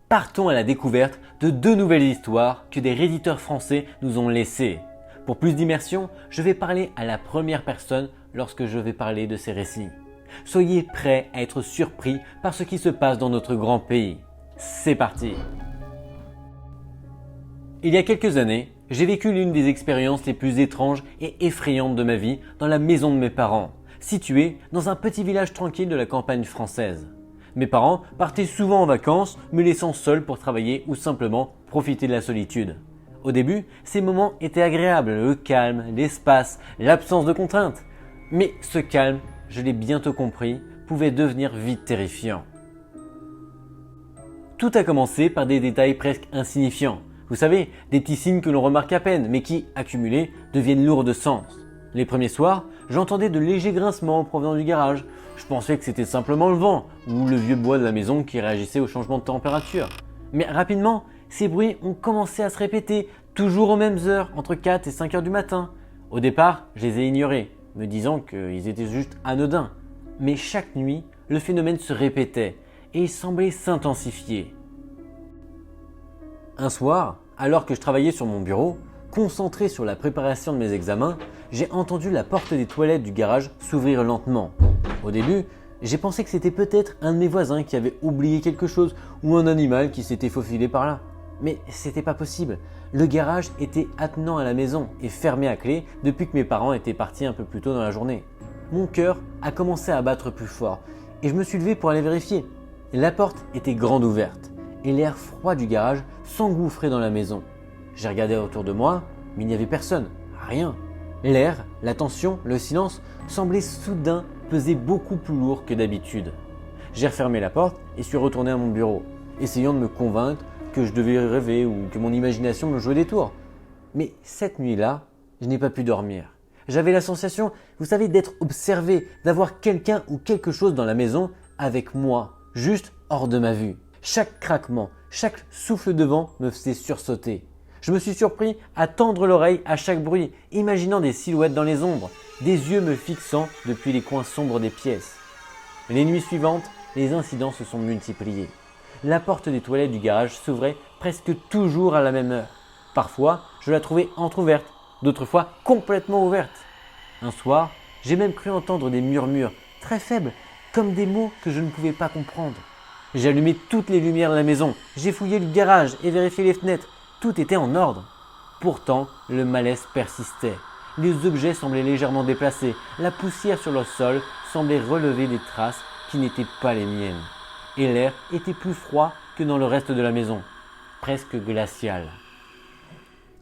Partons à la découverte de deux nouvelles histoires que des réditeurs français nous ont laissées. Pour plus d'immersion, je vais parler à la première personne lorsque je vais parler de ces récits. Soyez prêts à être surpris par ce qui se passe dans notre grand pays. C'est parti! Il y a quelques années, j'ai vécu l'une des expériences les plus étranges et effrayantes de ma vie dans la maison de mes parents, située dans un petit village tranquille de la campagne française. Mes parents partaient souvent en vacances, me laissant seul pour travailler ou simplement profiter de la solitude. Au début, ces moments étaient agréables, le calme, l'espace, l'absence de contraintes. Mais ce calme, je l'ai bientôt compris, pouvait devenir vite terrifiant. Tout a commencé par des détails presque insignifiants. Vous savez, des petits signes que l'on remarque à peine, mais qui, accumulés, deviennent lourds de sens. Les premiers soirs, j'entendais de légers grincements provenant du garage. Je pensais que c'était simplement le vent ou le vieux bois de la maison qui réagissait au changement de température. Mais rapidement, ces bruits ont commencé à se répéter, toujours aux mêmes heures, entre 4 et 5 heures du matin. Au départ, je les ai ignorés, me disant qu'ils étaient juste anodins. Mais chaque nuit, le phénomène se répétait et il semblait s'intensifier. Un soir, alors que je travaillais sur mon bureau, concentré sur la préparation de mes examens, j'ai entendu la porte des toilettes du garage s'ouvrir lentement. Au début, j'ai pensé que c'était peut-être un de mes voisins qui avait oublié quelque chose ou un animal qui s'était faufilé par là. Mais c'était pas possible. Le garage était attenant à la maison et fermé à clé depuis que mes parents étaient partis un peu plus tôt dans la journée. Mon cœur a commencé à battre plus fort et je me suis levé pour aller vérifier. La porte était grande ouverte et l'air froid du garage s'engouffrait dans la maison. J'ai regardé autour de moi, mais il n'y avait personne, rien. L'air, la tension, le silence semblaient soudain peser beaucoup plus lourd que d'habitude. J'ai refermé la porte et suis retourné à mon bureau, essayant de me convaincre que je devais rêver ou que mon imagination me jouait des tours. Mais cette nuit-là, je n'ai pas pu dormir. J'avais la sensation, vous savez, d'être observé, d'avoir quelqu'un ou quelque chose dans la maison avec moi, juste hors de ma vue. Chaque craquement, chaque souffle de vent me faisait sursauter. Je me suis surpris à tendre l'oreille à chaque bruit, imaginant des silhouettes dans les ombres, des yeux me fixant depuis les coins sombres des pièces. Les nuits suivantes, les incidents se sont multipliés. La porte des toilettes du garage s'ouvrait presque toujours à la même heure. Parfois, je la trouvais entrouverte, d'autres fois complètement ouverte. Un soir, j'ai même cru entendre des murmures très faibles, comme des mots que je ne pouvais pas comprendre. J'ai allumé toutes les lumières de la maison, j'ai fouillé le garage et vérifié les fenêtres. Tout était en ordre. Pourtant, le malaise persistait. Les objets semblaient légèrement déplacés. La poussière sur le sol semblait relever des traces qui n'étaient pas les miennes. Et l'air était plus froid que dans le reste de la maison, presque glacial.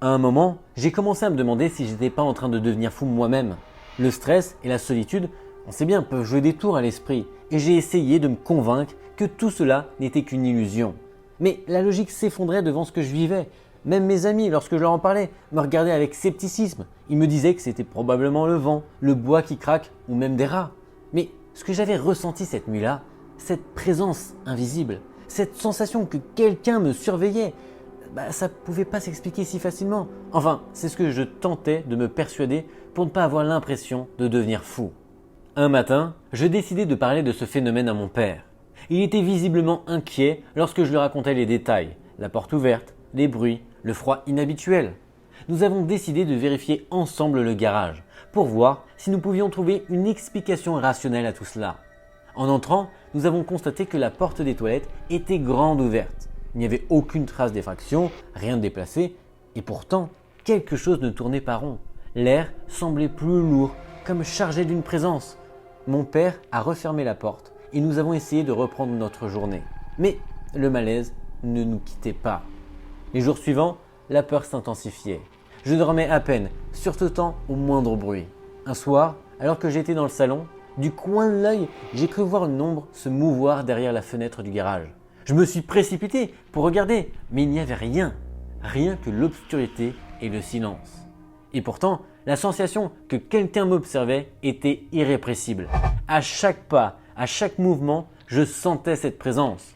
À un moment, j'ai commencé à me demander si j'étais pas en train de devenir fou moi-même. Le stress et la solitude, on sait bien, peuvent jouer des tours à l'esprit. Et j'ai essayé de me convaincre que tout cela n'était qu'une illusion. Mais la logique s'effondrait devant ce que je vivais. Même mes amis, lorsque je leur en parlais, me regardaient avec scepticisme. Ils me disaient que c'était probablement le vent, le bois qui craque ou même des rats. Mais ce que j'avais ressenti cette nuit-là, cette présence invisible, cette sensation que quelqu'un me surveillait, ça ne pouvait pas s'expliquer si facilement. Enfin, c'est ce que je tentais de me persuader pour ne pas avoir l'impression de devenir fou. Un matin, je décidai de parler de ce phénomène à mon père. Il était visiblement inquiet lorsque je lui racontais les détails, la porte ouverte, les bruits, le froid inhabituel. Nous avons décidé de vérifier ensemble le garage pour voir si nous pouvions trouver une explication rationnelle à tout cela. En entrant, nous avons constaté que la porte des toilettes était grande ouverte. Il n'y avait aucune trace d'effraction, rien de déplacé, et pourtant, quelque chose ne tournait pas rond. L'air semblait plus lourd, comme chargé d'une présence. Mon père a refermé la porte et nous avons essayé de reprendre notre journée. Mais le malaise ne nous quittait pas. Les jours suivants, la peur s'intensifiait. Je dormais à peine, sursautant au moindre bruit. Un soir, alors que j'étais dans le salon, du coin de l'œil, j'ai cru voir une ombre se mouvoir derrière la fenêtre du garage. Je me suis précipité pour regarder, mais il n'y avait rien. Rien que l'obscurité et le silence. Et pourtant, la sensation que quelqu'un m'observait était irrépressible. À chaque pas, à chaque mouvement, je sentais cette présence.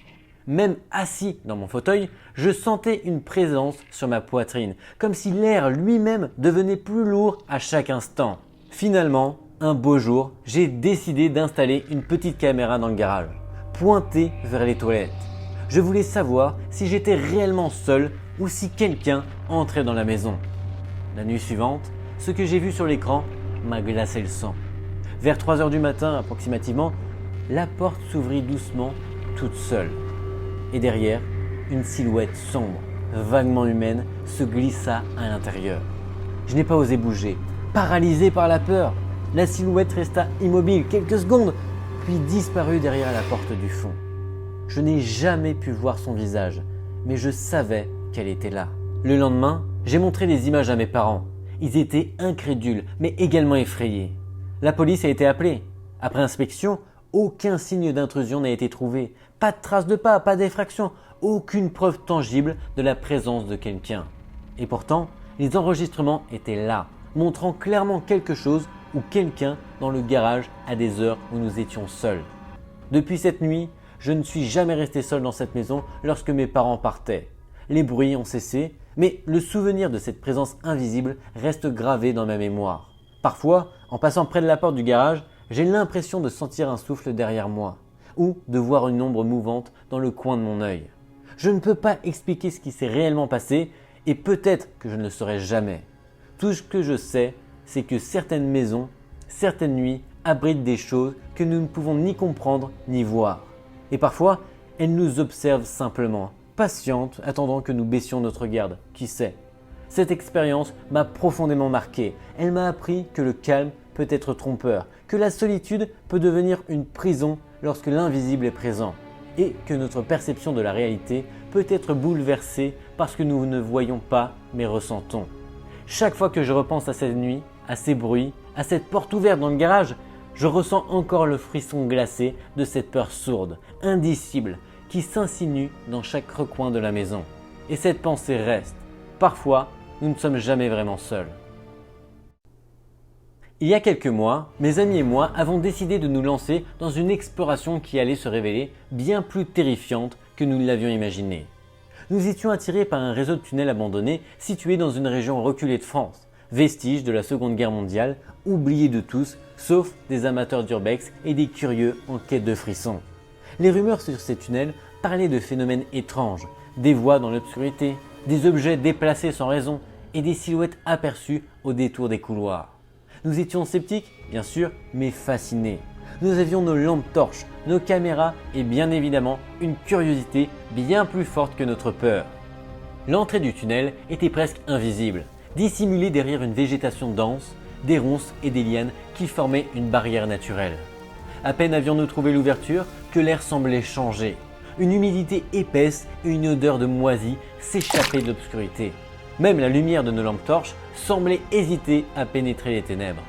Même assis dans mon fauteuil, je sentais une présence sur ma poitrine, comme si l'air lui-même devenait plus lourd à chaque instant. Finalement, un beau jour, j'ai décidé d'installer une petite caméra dans le garage, pointée vers les toilettes. Je voulais savoir si j'étais réellement seul ou si quelqu'un entrait dans la maison. La nuit suivante, ce que j'ai vu sur l'écran m'a glacé le sang. Vers 3 heures du matin approximativement, la porte s'ouvrit doucement, toute seule. Et derrière, une silhouette sombre, vaguement humaine, se glissa à l'intérieur. Je n'ai pas osé bouger, paralysé par la peur. La silhouette resta immobile quelques secondes, puis disparut derrière la porte du fond. Je n'ai jamais pu voir son visage, mais je savais qu'elle était là. Le lendemain, j'ai montré les images à mes parents. Ils étaient incrédules, mais également effrayés. La police a été appelée. Après inspection, aucun signe d'intrusion n'a été trouvé. Pas de traces de pas, pas d'effraction, aucune preuve tangible de la présence de quelqu'un. Et pourtant, les enregistrements étaient là, montrant clairement quelque chose ou quelqu'un dans le garage à des heures où nous étions seuls. Depuis cette nuit, je ne suis jamais resté seul dans cette maison lorsque mes parents partaient. Les bruits ont cessé, mais le souvenir de cette présence invisible reste gravé dans ma mémoire. Parfois, en passant près de la porte du garage, j'ai l'impression de sentir un souffle derrière moi ou de voir une ombre mouvante dans le coin de mon œil. Je ne peux pas expliquer ce qui s'est réellement passé et peut-être que je ne le saurai jamais. Tout ce que je sais, c'est que certaines maisons, certaines nuits abritent des choses que nous ne pouvons ni comprendre ni voir. Et parfois, elles nous observent simplement, patientes, attendant que nous baissions notre garde. Qui sait ? Cette expérience m'a profondément marqué. Elle m'a appris que le calme peut être trompeur, que la solitude peut devenir une prison lorsque l'invisible est présent et que notre perception de la réalité peut être bouleversée parce que nous ne voyons pas mais ressentons. Chaque fois que je repense à cette nuit, à ces bruits, à cette porte ouverte dans le garage, je ressens encore le frisson glacé de cette peur sourde, indicible, qui s'insinue dans chaque recoin de la maison. Et cette pensée reste. Parfois, nous ne sommes jamais vraiment seuls. Il y a quelques mois, mes amis et moi avons décidé de nous lancer dans une exploration qui allait se révéler bien plus terrifiante que nous ne l'avions imaginé. Nous étions attirés par un réseau de tunnels abandonnés situé dans une région reculée de France, vestige de la Seconde Guerre mondiale, oublié de tous, sauf des amateurs d'urbex et des curieux en quête de frissons. Les rumeurs sur ces tunnels parlaient de phénomènes étranges, des voix dans l'obscurité, des objets déplacés sans raison et des silhouettes aperçues au détour des couloirs. Nous étions sceptiques, bien sûr, mais fascinés. Nous avions nos lampes torches, nos caméras et bien évidemment une curiosité bien plus forte que notre peur. L'entrée du tunnel était presque invisible, dissimulée derrière une végétation dense, des ronces et des lianes qui formaient une barrière naturelle. À peine avions-nous trouvé l'ouverture que l'air semblait changer. Une humidité épaisse et une odeur de moisi s'échappaient de l'obscurité. Même la lumière de nos lampes torches semblait hésiter à pénétrer les ténèbres.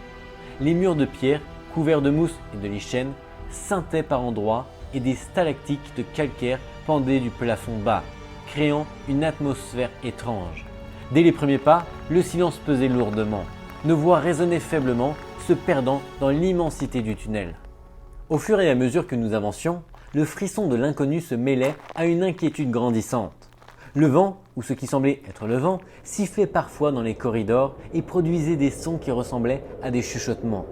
Les murs de pierre, couverts de mousse et de lichen, scintaient par endroits et des stalactites de calcaire pendaient du plafond bas, créant une atmosphère étrange. Dès les premiers pas, le silence pesait lourdement. Nos voix résonnaient faiblement, se perdant dans l'immensité du tunnel. Au fur et à mesure que nous avancions, le frisson de l'inconnu se mêlait à une inquiétude grandissante. Le vent, ou ce qui semblait être le vent, sifflait parfois dans les corridors et produisait des sons qui ressemblaient à des chuchotements.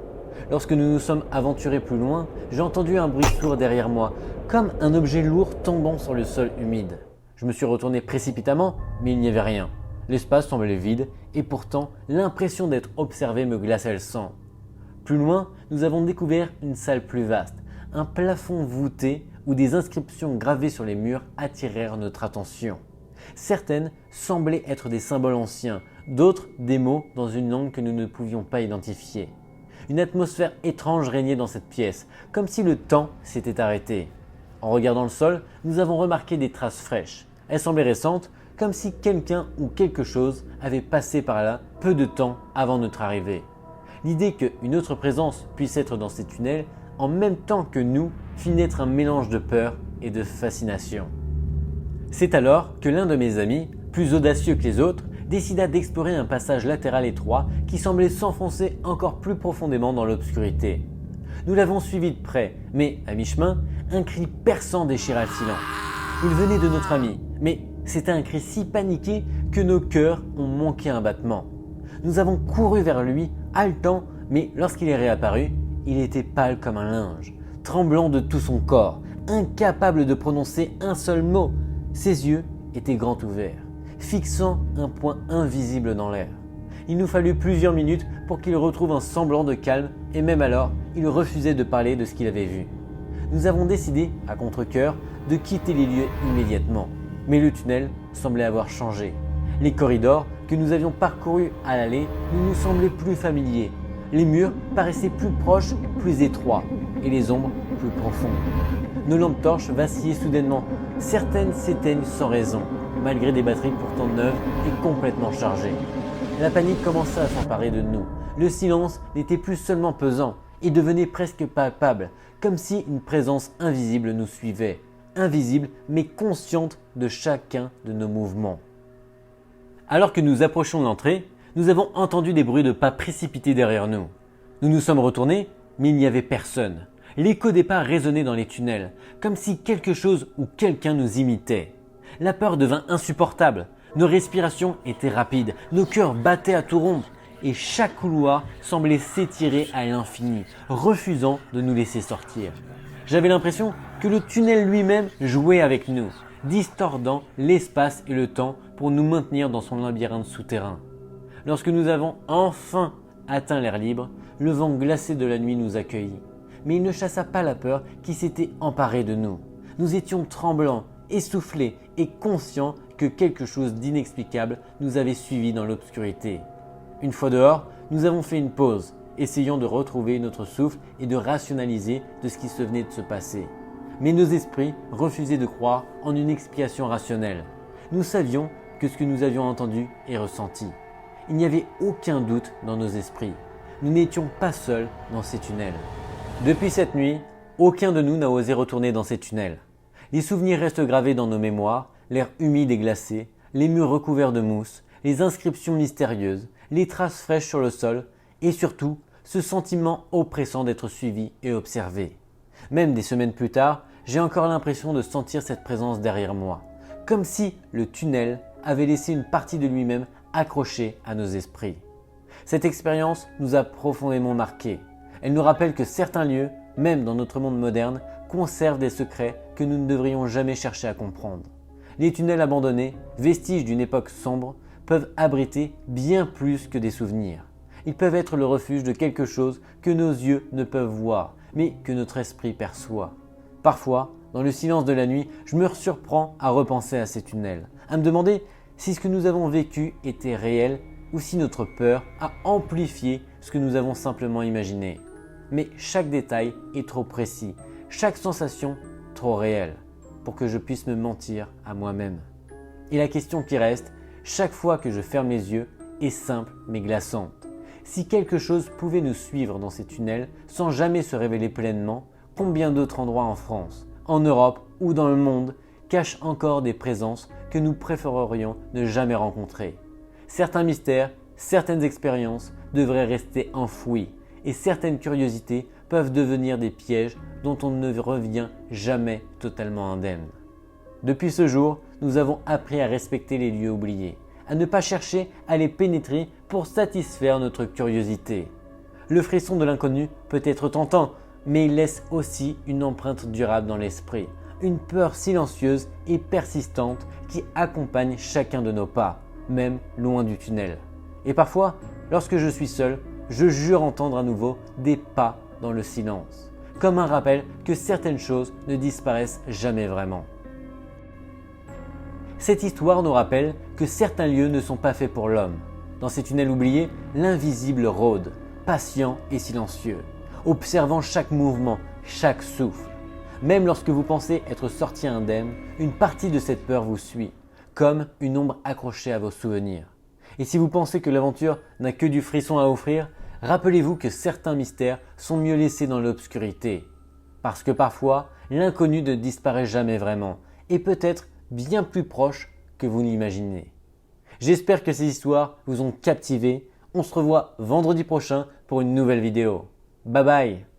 Lorsque nous nous sommes aventurés plus loin, j'ai entendu un bruit sourd derrière moi, comme un objet lourd tombant sur le sol humide. Je me suis retourné précipitamment, mais il n'y avait rien. L'espace semblait vide et pourtant l'impression d'être observé me glaçait le sang. Plus loin, nous avons découvert une salle plus vaste, un plafond voûté où des inscriptions gravées sur les murs attirèrent notre attention. Certaines semblaient être des symboles anciens, d'autres des mots dans une langue que nous ne pouvions pas identifier. Une atmosphère étrange régnait dans cette pièce, comme si le temps s'était arrêté. En regardant le sol, nous avons remarqué des traces fraîches. Elles semblaient récentes, comme si quelqu'un ou quelque chose avait passé par là peu de temps avant notre arrivée. L'idée qu'une autre présence puisse être dans ces tunnels en même temps que nous fit naître un mélange de peur et de fascination. C'est alors que l'un de mes amis, plus audacieux que les autres, décida d'explorer un passage latéral étroit qui semblait s'enfoncer encore plus profondément dans l'obscurité. Nous l'avons suivi de près, mais à mi-chemin, un cri perçant déchira le silence. Il venait de notre ami, mais c'était un cri si paniqué que nos cœurs ont manqué un battement. Nous avons couru vers lui, haletant, mais lorsqu'il est réapparu, il était pâle comme un linge, tremblant de tout son corps, incapable de prononcer un seul mot. Ses yeux étaient grands ouverts, fixant un point invisible dans l'air. Il nous fallut plusieurs minutes pour qu'il retrouve un semblant de calme et même alors, il refusait de parler de ce qu'il avait vu. Nous avons décidé, à contre-cœur, de quitter les lieux immédiatement. Mais le tunnel semblait avoir changé. Les corridors que nous avions parcourus à l'aller ne nous semblaient plus familiers. Les murs paraissaient plus proches, plus étroits, et les ombres plus profondes. Nos lampes torches vacillaient soudainement. Certaines s'éteignent sans raison, malgré des batteries pourtant neuves et complètement chargées. La panique commença à s'emparer de nous. Le silence n'était plus seulement pesant, il devenait presque palpable, comme si une présence invisible nous suivait. Invisible mais consciente de chacun de nos mouvements. Alors que nous approchions de l'entrée, nous avons entendu des bruits de pas précipités derrière nous. Nous nous sommes retournés, mais il n'y avait personne. L'écho des pas résonnait dans les tunnels, comme si quelque chose ou quelqu'un nous imitait. La peur devint insupportable. Nos respirations étaient rapides, nos cœurs battaient à tout rompre et chaque couloir semblait s'étirer à l'infini, refusant de nous laisser sortir. J'avais l'impression que le tunnel lui-même jouait avec nous, distordant l'espace et le temps pour nous maintenir dans son labyrinthe souterrain. Lorsque nous avons enfin atteint l'air libre, le vent glacé de la nuit nous accueillit. Mais il ne chassa pas la peur qui s'était emparée de nous. Nous étions tremblants, essoufflés et conscients que quelque chose d'inexplicable nous avait suivis dans l'obscurité. Une fois dehors, nous avons fait une pause, essayant de retrouver notre souffle et de rationaliser de ce qui se venait de se passer. Mais nos esprits refusaient de croire en une explication rationnelle. Nous savions que ce que nous avions entendu et ressenti. Il n'y avait aucun doute dans nos esprits. Nous n'étions pas seuls dans ces tunnels. Depuis cette nuit, aucun de nous n'a osé retourner dans ces tunnels. Les souvenirs restent gravés dans nos mémoires, l'air humide et glacé, les murs recouverts de mousse, les inscriptions mystérieuses, les traces fraîches sur le sol et surtout ce sentiment oppressant d'être suivi et observé. Même des semaines plus tard, j'ai encore l'impression de sentir cette présence derrière moi, comme si le tunnel avait laissé une partie de lui-même accrochée à nos esprits. Cette expérience nous a profondément marqués. Elle nous rappelle que certains lieux, même dans notre monde moderne, conservent des secrets que nous ne devrions jamais chercher à comprendre. Les tunnels abandonnés, vestiges d'une époque sombre, peuvent abriter bien plus que des souvenirs. Ils peuvent être le refuge de quelque chose que nos yeux ne peuvent voir, mais que notre esprit perçoit. Parfois, dans le silence de la nuit, je me surprends à repenser à ces tunnels, à me demander si ce que nous avons vécu était réel ou si notre peur a amplifié ce que nous avons simplement imaginé. Mais chaque détail est trop précis, chaque sensation trop réelle pour que je puisse me mentir à moi-même. Et la question qui reste, chaque fois que je ferme les yeux, est simple mais glaçante. Si quelque chose pouvait nous suivre dans ces tunnels sans jamais se révéler pleinement, combien d'autres endroits en France, en Europe ou dans le monde cachent encore des présences que nous préférerions ne jamais rencontrer? Certains mystères, certaines expériences devraient rester enfouis et certaines curiosités peuvent devenir des pièges dont on ne revient jamais totalement indemne. Depuis ce jour, nous avons appris à respecter les lieux oubliés, à ne pas chercher à les pénétrer pour satisfaire notre curiosité. Le frisson de l'inconnu peut être tentant, mais il laisse aussi une empreinte durable dans l'esprit, une peur silencieuse et persistante qui accompagne chacun de nos pas, même loin du tunnel. Et parfois, lorsque je suis seul, je jure entendre à nouveau des pas dans le silence, comme un rappel que certaines choses ne disparaissent jamais vraiment. Cette histoire nous rappelle que certains lieux ne sont pas faits pour l'homme. Dans ces tunnels oubliés, l'invisible rôde, patient et silencieux, observant chaque mouvement, chaque souffle. Même lorsque vous pensez être sorti indemne, une partie de cette peur vous suit, comme une ombre accrochée à vos souvenirs. Et si vous pensez que l'aventure n'a que du frisson à offrir, rappelez-vous que certains mystères sont mieux laissés dans l'obscurité. Parce que parfois, l'inconnu ne disparaît jamais vraiment, et peut-être bien plus proche que vous l'imaginez. J'espère que ces histoires vous ont captivé. On se revoit vendredi prochain pour une nouvelle vidéo. Bye bye!